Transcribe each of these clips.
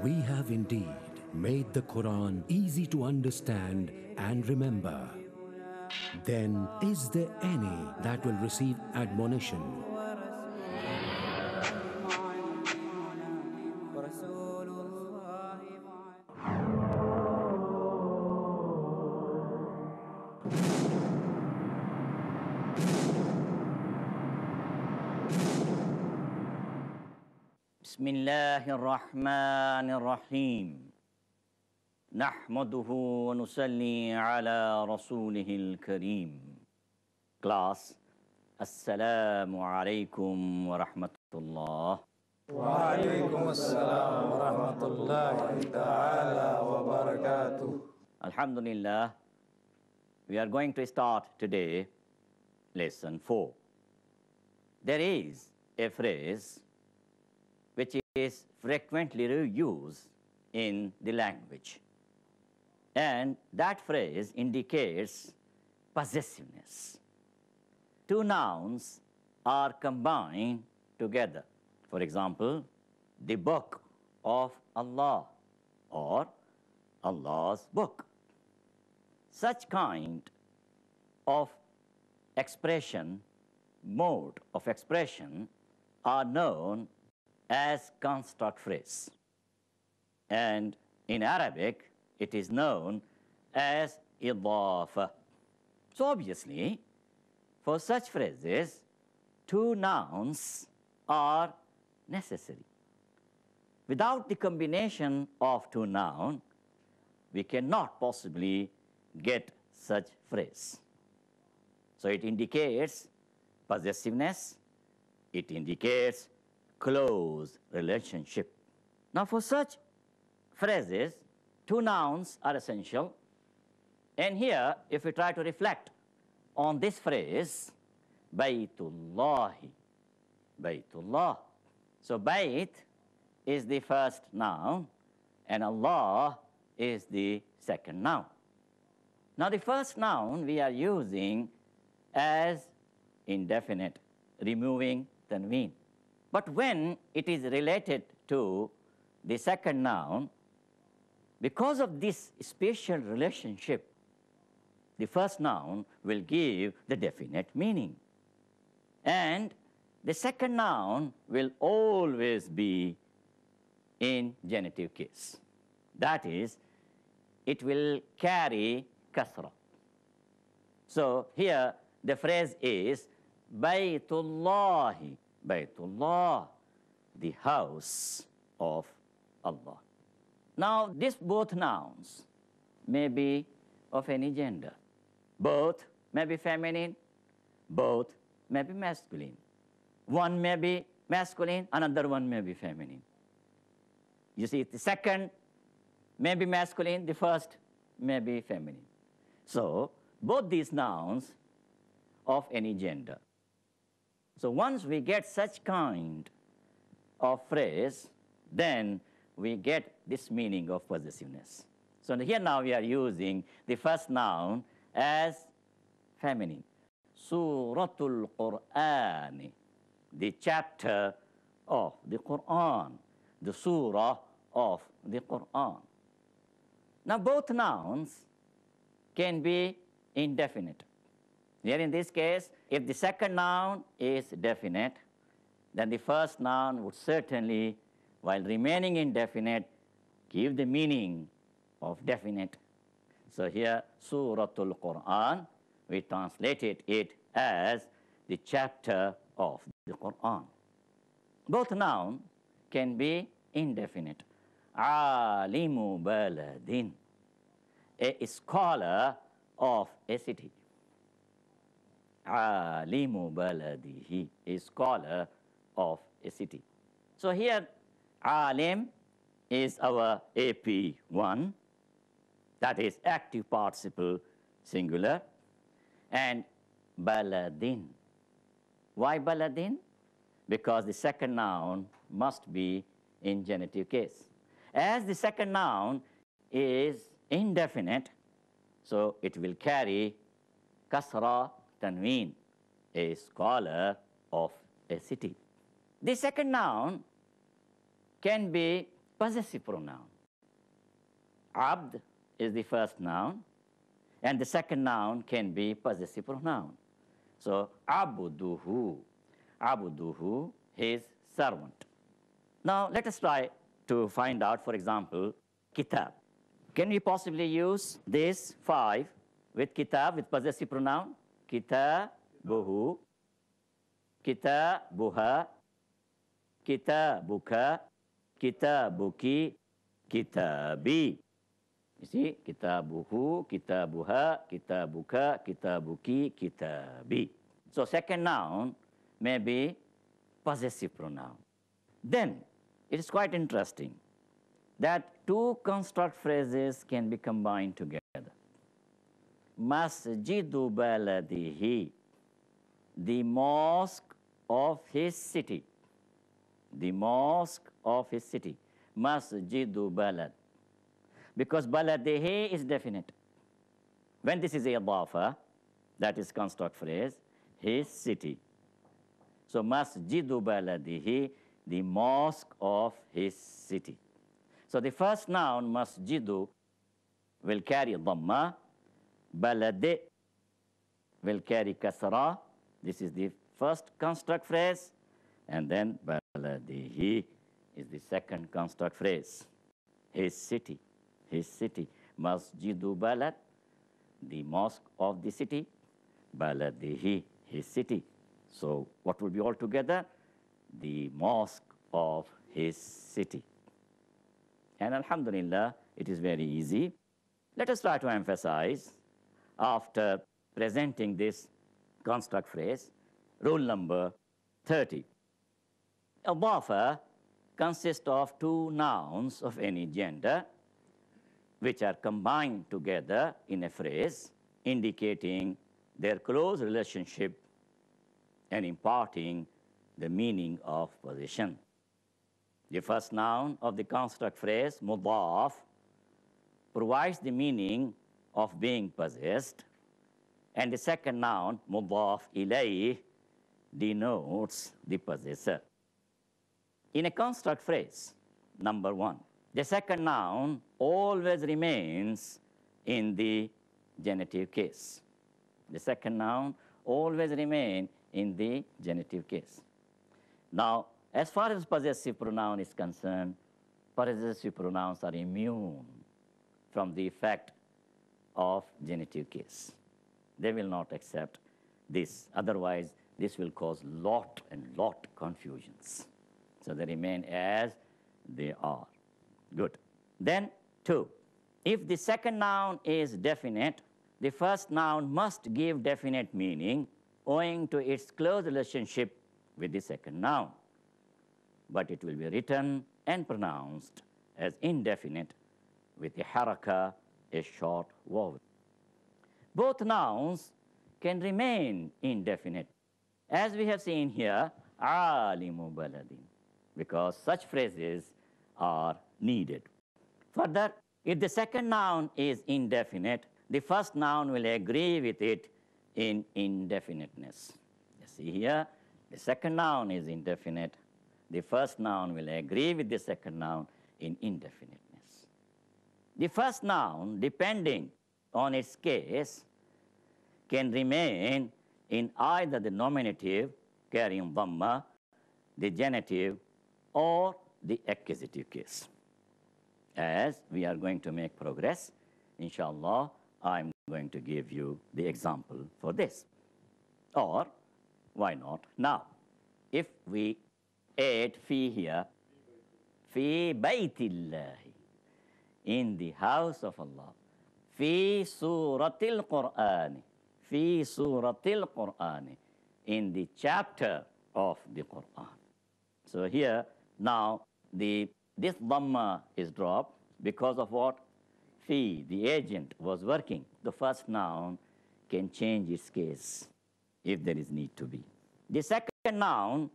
We have indeed made the Quran easy to understand and remember. Then is there any that will receive admonition? Bismillahirrahmanirrahim. Nahmaduhu wa nusalli ala rasulihil kareem. Class, Assalamu alaikum wa rahmatullah. Wa alaikum assalam wa rahmatullahi ta'ala wa barakatuh. Alhamdulillah, we are going to start today lesson 4. There is a phrase which is frequently used in the language. And that phrase indicates possessiveness. Two nouns are combined together. For example, the book of Allah or Allah's book. Such kind of expression, mode of expression, are known as construct phrase. And in Arabic, it is known as idafa. So obviously, for such phrases, two nouns are necessary. Without the combination of two nouns, we cannot possibly get such phrase. So it indicates possessiveness, it indicates close relationship. Now for such phrases, two nouns are essential. And here, if we try to reflect on this phrase, Baytullahi, Baytullah. So Bayt is the first noun and Allah is the second noun. Now the first noun we are using as indefinite, removing tanween. But when it is related to the second noun, because of this special relationship, the first noun will give the definite meaning. And the second noun will always be in genitive case. That is, it will carry kasra. So here the phrase is Baytullahi, Baytullah, the house of Allah. Now, these both nouns may be of any gender. Both may be feminine, both may be masculine. One may be masculine, another one may be feminine. You see, the second may be masculine, the first may be feminine. So, both these nouns of any gender. So once we get such kind of phrase, then we get this meaning of possessiveness. So here now we are using the first noun as feminine. Suratul Qur'an, the chapter of the Qur'an, the surah of the Qur'an. Now both nouns can be indefinite. Here in this case, if the second noun is definite, then the first noun would certainly, while remaining indefinite, give the meaning of definite. So here, Suratul Qur'an, we translated it as the chapter of the Qur'an. Both nouns can be indefinite. Alimu baladin, a scholar of a city. Alimu baladihi, a scholar of a city. So here, alim is our AP1, that is active participle singular, and baladin. Why baladin? Because the second noun must be in genitive case. As the second noun is indefinite, so it will carry kasra tanween, a scholar of a city. The second noun can be possessive pronoun. Abd is the first noun, and the second noun can be possessive pronoun. So, abuduhu, abuduhu, his servant. Now, let us try to find out, for example, kitab. Can we possibly use this 5 with kitab, with possessive pronoun? Kitabuhu, kitabuha, kitabuka, kitabuki, kitabi. You see, kitabuhu, kitabuha, kitabuka, kitabuki, kitabi. So second noun may be possessive pronoun. Then it is quite interesting that two construct phrases can be combined together. Masjidu baladihi, the mosque of his city. The mosque of his city. Masjidu balad. Because baladihi is definite. When this is idafa, that is construct phrase, his city. So masjidu baladihi, the mosque of his city. So the first noun, masjidu, will carry dhamma. Balade will carry kasra. This is the first construct phrase. And then baladihi is the second construct phrase. His city. His city. Masjidu balad, the mosque of the city. Baladihi, his city. So what will be all together? The mosque of his city. And alhamdulillah, it is very easy. Let us try to emphasize, after presenting this construct phrase, rule number 30. Idafa consists of two nouns of any gender, which are combined together in a phrase, indicating their close relationship and imparting the meaning of possession. The first noun of the construct phrase, mudaf, provides the meaning of being possessed, and the second noun, mudaf ilayh, denotes the possessor. In a construct phrase, number 1, the second noun always remains in the genitive case. The second noun always remains in the genitive case. Now, as far as possessive pronoun is concerned, possessive pronouns are immune from the effect of genitive case. They will not accept this. Otherwise, this will cause lot confusions. So they remain as they are. Good. Then 2. If the second noun is definite, the first noun must give definite meaning owing to its close relationship with the second noun. But it will be written and pronounced as indefinite with the haraka, a short vowel. Both nouns can remain indefinite, as we have seen here, alimu baladin, because such phrases are needed. Further, if the second noun is indefinite, the first noun will agree with it in indefiniteness. You see here, the second noun is indefinite. The first noun will agree with the second noun in indefiniteness. The first noun, depending on its case, can remain in either the nominative, carrying dhamma, the genitive, or the accusative case. As we are going to make progress, inshallah, I'm going to give you the example for this. Or, why not now? If we add fi here, fi baytillahi, in the house of Allah, fi suratil Qur'ani, fi suratil Qur'ani, in the chapter of the Qur'an. So here, now, this dhamma is dropped because of what? Fi, the agent, was working. The first noun can change its case if there is need to be. The second noun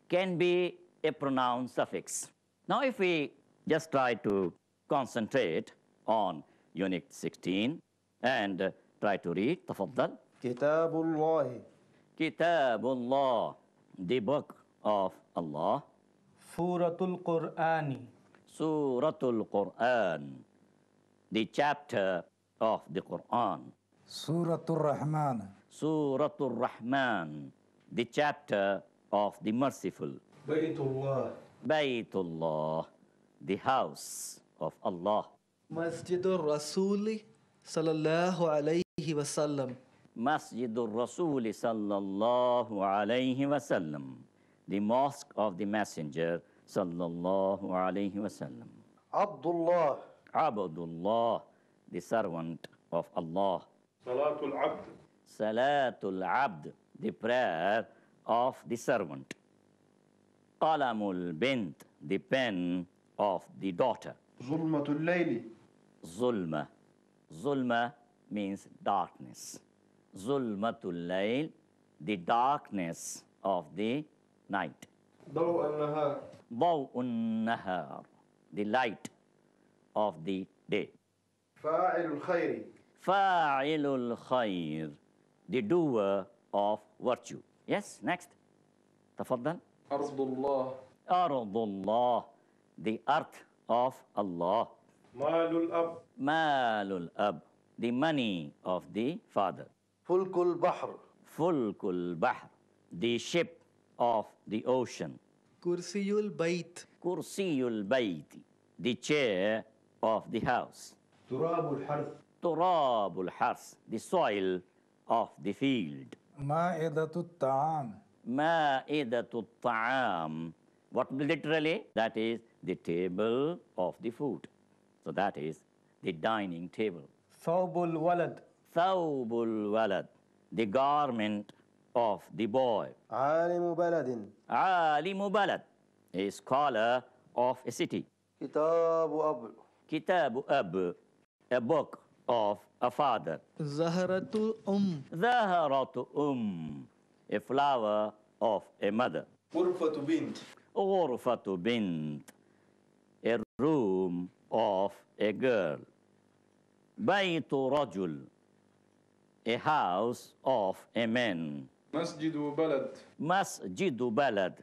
can be a pronoun suffix. Now, if we just try to concentrate on Unit 16 and try to read, tafaddal. Kitabullah. Kitabullah, the book of Allah. Suratul Qur'ani. Suratul Qur'an, the chapter of the Qur'an. Suratul Rahman. Suratul Rahman, the chapter of the merciful. Baytullah. Baytullah, the house of Allah. Masjidur Rasuli sallallahu alayhi wasallam. Masjidur Rasuli sallallahu alayhi wasallam, the mosque of the Messenger sallallahu alayhi wasallam. Abdullah. Abdullah, the servant of Allah. Salatul Abd. Salatul Abd, the prayer of the servant. Qalamul Bint, the pen of the daughter. Zulmatul Layli. Zulma. Zulma means darkness. Zulmatul Layl, the darkness of the night. Daw an-Nahar. Daw'un Nahar, the light of the day. Fa'ilul Khayri. Fa'ilul Khair, the doer of virtue. Yes, next. Tafaddal. Ardullah. Ardullah, the earth of Allah. Malul Ab. Malul Ab, the money of the father. Fulkul Bahr. Fulkul Bahr, the ship of the ocean. Kursiyul Bait. Kursiyul Bayti, the chair of the house. Turabul Harth. Turabul Hars, the soil of the field. Ma'idatul Ta'am. Ma'idatul Ta'am, what literally? That is the table of the food. So that is the dining table. Thawbul Walad. Thawbul Walad, the garment of the boy. Alimu Baladin. Alimu Balad, a scholar of a city. Kitabu Ab. Kitabu Ab, a book of a father. Zaharatul Zaharatu a flower of a mother. Urfatu Bint. Ghurfatu Bint, a room of a girl. Baytu Rajul, a house of a man. Masjidu Balad. Masjidu Balad,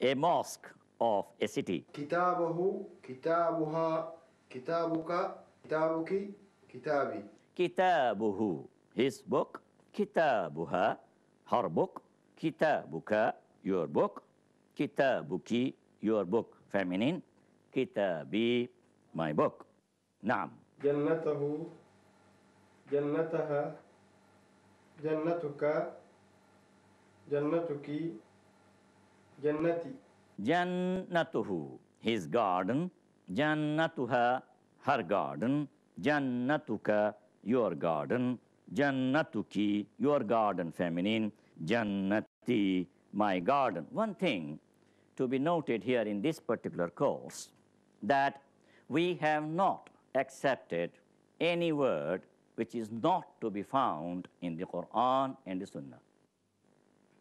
a mosque of a city. Kitabahu. Kitabuha. Kitabuka. Kitabuki. Kitabi. Kitabuhu, his book. Kitabuha, her book. Kitabuka, your book. Kitabuki, your book, feminine. Kitabi, my book. Naam. Jannatahu. Jannataha. Jannatuka. Jannatuki. Jannati. Jannatuhu, his garden. Jannatuha, her garden. Jannatuka, your garden. Jannatuki, your garden, feminine. Jannati, my garden. One thing to be noted here in this particular course, that we have not accepted any word which is not to be found in the Qur'an and the Sunnah.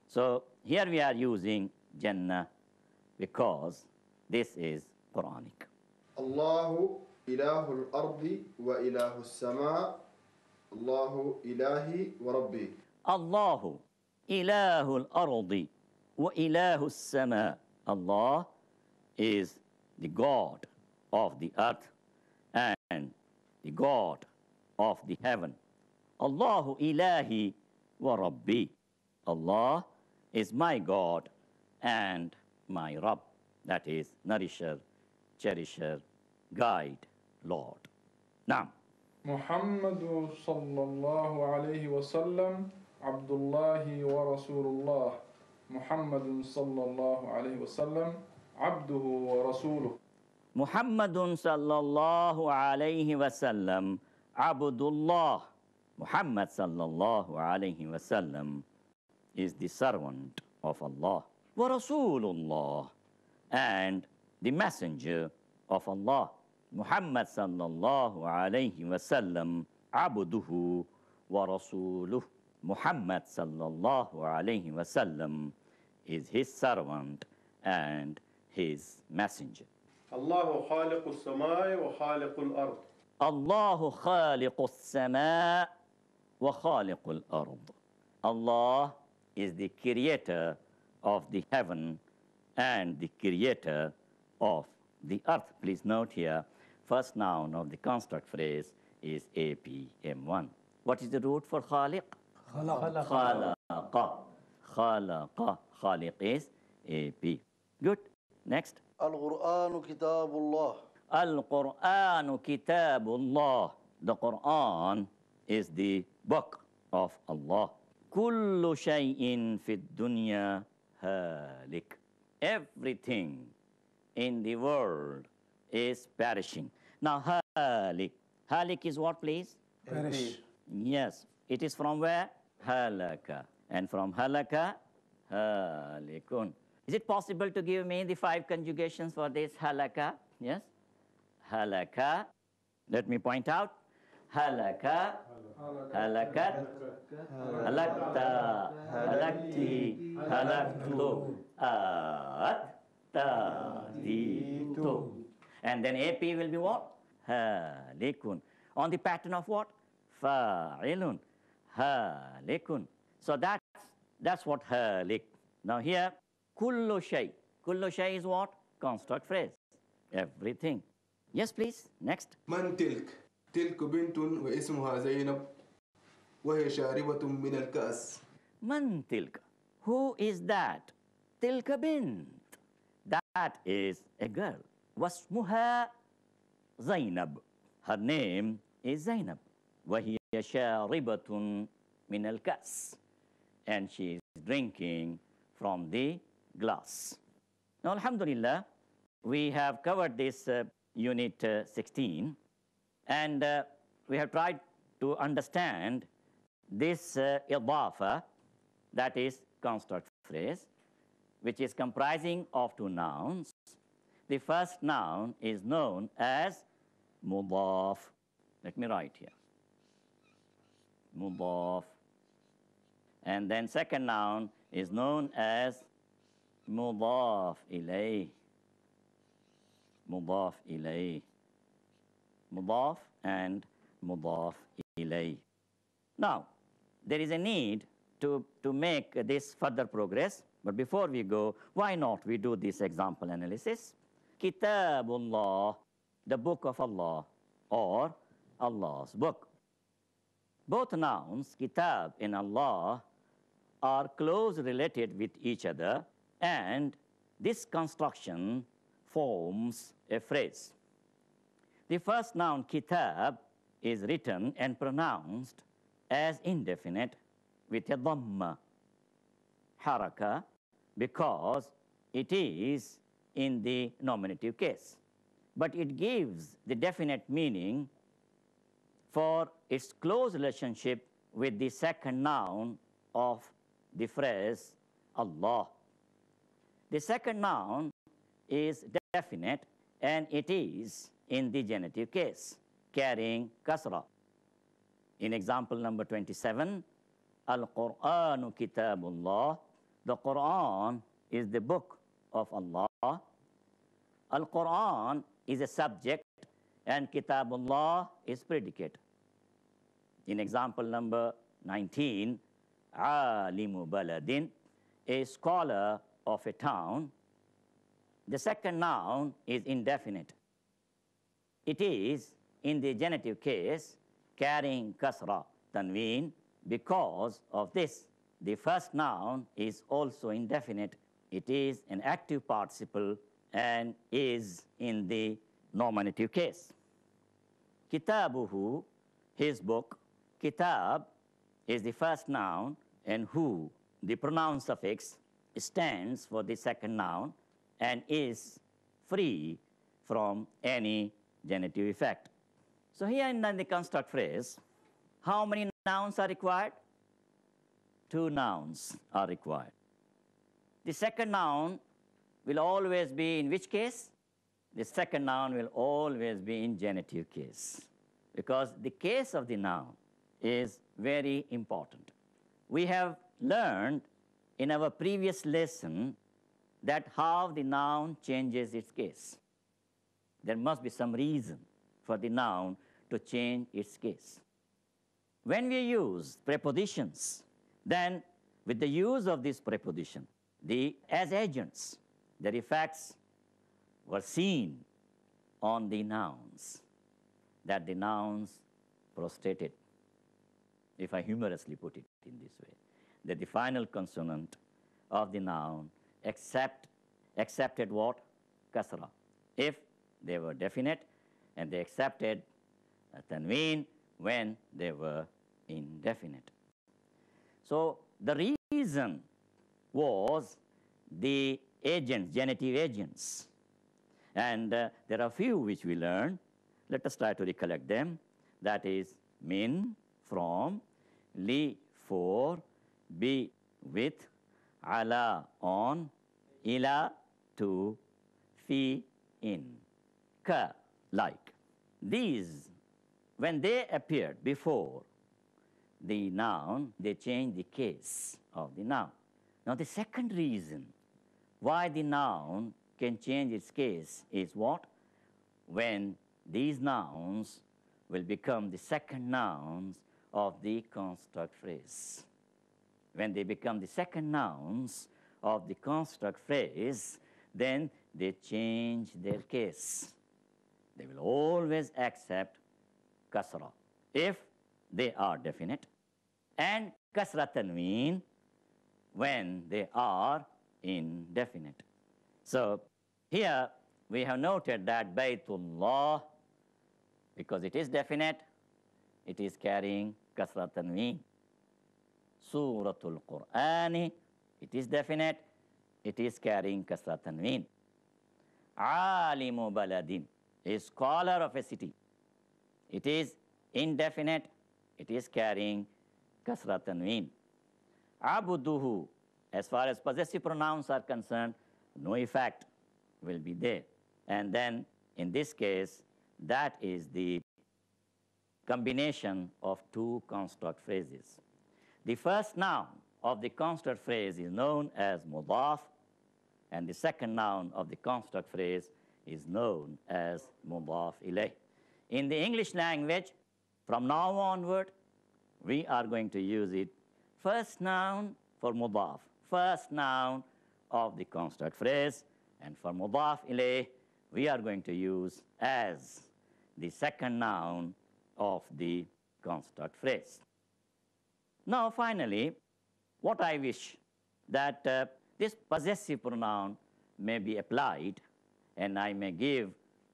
So here we are using Jannah because this is Qur'anic. Allahu ilahul ardi wa ilahus sama. Allahu ilahi wa rabbi. Allahu ilahul ardi wa ilahus sama. Allah is the God of the earth and the God of the heaven. Allahu ilahi wa rabbi. Allah is my God and my Rabb, that is nourisher, cherisher, guide, Lord. Now, محمد صلى الله عليه وسلم عبد الله ورسول الله محمد صلى الله عليه وسلم عبده ورسوله Muhammadun sallallahu alayhi wasallam, Abdullah. Muhammad sallallahu alayhi wasallam is the servant of Allah. Wa Rasulullah, and the messenger of Allah. Muhammad sallallahu alayhi wasallam, Abduhu wa Rasuluh. Muhammad sallallahu alayhi wasallam is his servant and his messenger. Allahu khaliqus samai wa khaliqul ard. Allahu khaliqus sama wa khaliqul ard. Allah is the creator of the heaven and the creator of The earth, please note here, first noun of the construct phrase is APM1. What is the root for khaliq? Khalaqa. Khalaqa. Khaliq is AP. Good. Next. القرآن كتاب الله. Al-Qur'anu kitabullah. The Qur'an is the book of Allah. Kullu shay'in fid dunya halik. Everything in the world is perishing. Now, halik. Halik is what, please? Perish. Yes. It is from where? Halaka. And from halaka, halikun. Is it possible to give me the 5 conjugations for this halaka? Yes? Halaka. Let me point out. Halaka, halakat, halakta, halakti, halaktu, taditu. And then AP will be what? Halikun. On the pattern of what? Fa'ilun. Halikun. So that's what halik. Now here, kullu shay. Kullu shay is what? Construct phrase. Everything. Yes, please. Next. من تلك؟ تلك بنت واسمها زينب وهي شاربة من الكأس. Man tilka. Who is that? Tilka bint. That is a girl. Wasmuha Zainab. Her name is Zainab. وهي شاربة من الكأس. And she is drinking from the glass. Now, alhamdulillah, we have covered this unit 16. And we have tried to understand this idafa, that is construct phrase, which is comprising of 2 nouns. The first noun is known as mudaf. Let me write here. Mudaf. And then second noun is known as mudaf ilayh. Mudaf ilayh. Mudaf and mudaf ilay. Now, there is a need to make this further progress, but before we go, why not we do this example analysis? Kitabullah, the book of Allah, or Allah's book. Both nouns, kitab and Allah, are closely related with each other, and this construction forms a phrase. The first noun, kitab, is written and pronounced as indefinite with a dhamma, haraka, because it is in the nominative case. But it gives the definite meaning for its close relationship with the second noun of the phrase Allah. The second noun is definite, and it is in the genitive case, carrying kasra. In example number 27, Al-Qur'anu kitabullah. The Qur'an is the book of Allah. Al-Qur'an is a subject, and kitabullah is predicate. In example number 19, alimu baladin, a scholar of a town. The second noun is indefinite. It is in the genitive case, carrying kasra, tanween. Because of this, the first noun is also indefinite. It is an active participle and is in the nominative case. Kitabuhu, his book. Kitab is the first noun, and hu, the pronoun suffix, stands for the second noun and is free from any genitive effect. So here in the construct phrase, how many nouns are required? 2 nouns are required. The second noun will always be in which case? The second noun will always be in genitive case, because the case of the noun is very important. We have learned in our previous lesson that how the noun changes its case. There must be some reason for the noun to change its case. When we use prepositions, then with the use of this preposition, as agents, their effects were seen on the nouns, that the nouns prostrated, if I humorously put it in this way, that the final consonant of the noun accepted what? Kasra. If they were definite, and they accepted tanween when they were indefinite. So the reason was the agents, genitive agents. And there are few which we learned. Let us try to recollect them. That is min, from, li, for, bi, with, ala, on, ila, to, fi, in, ka, like. These, when they appeared before the noun, they changed the case of the noun. Now the second reason why the noun can change its case is what? When these nouns will become the second nouns of the construct phrase. When they become the second nouns of the construct phrase, then they change their case. They will always accept kasra if they are definite, and kasra tanween when they are indefinite. So here we have noted that Baytullah, because it is definite, it is carrying kasra tanween. Suratul Qur'ani, it is definite, it is carrying kasra tanween. Alimu baladin, a scholar of a city, it is indefinite, it is carrying kasra tanween. Abuduhu, as far as possessive pronouns are concerned, no effect will be there. And then in this case, that is the combination of two construct phrases. The first noun of the construct phrase is known as mudaf, and the second noun of the construct phrase is known as mudaf ilayh. In the English language, from now onward, we are going to use it first noun for mudaf, first noun of the construct phrase, and for mudaf ilayh, we are going to use as the second noun of the construct phrase. Now, finally, what I wish that this possessive pronoun may be applied, and I may give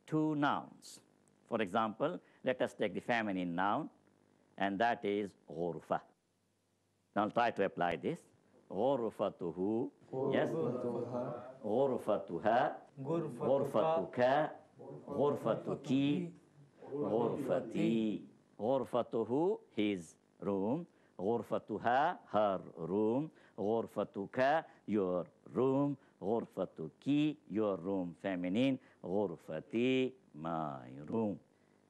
two nouns. For example, let us take the feminine noun, and that is ghurfa. Now, I'll try to apply this. Ghurfatuhu, yes? Ghurfatuha, ghurfatuka, ghurfatuki, ghurfati. Ghurfatuhu, his room. Ghurfatuha, her room. Ghurfatuka, your room. Ghurfatuki, your room, feminine. Ghurfati, my room.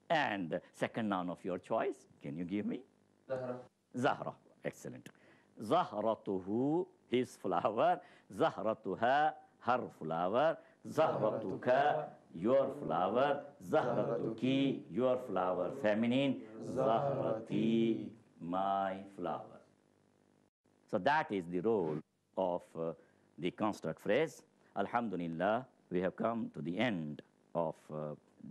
And second noun of your choice, can you give me? Zahra. Zahra, excellent. Zahratuhu, his flower. Zahratuha, her flower. Zahratuka, your flower. Zahratuki, your flower, feminine. Zahrati, my flower. So that is the role of the construct phrase. Alhamdulillah, we have come to the end of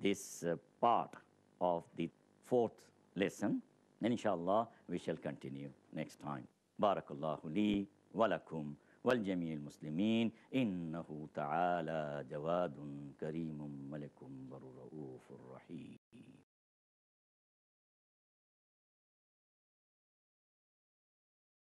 this part of the fourth lesson. And inshallah, we shall continue next time. Barakallahu li wa lakum wal jami'il muslimin. Innahu ta'ala jawadun kareemun malikum barur rahim.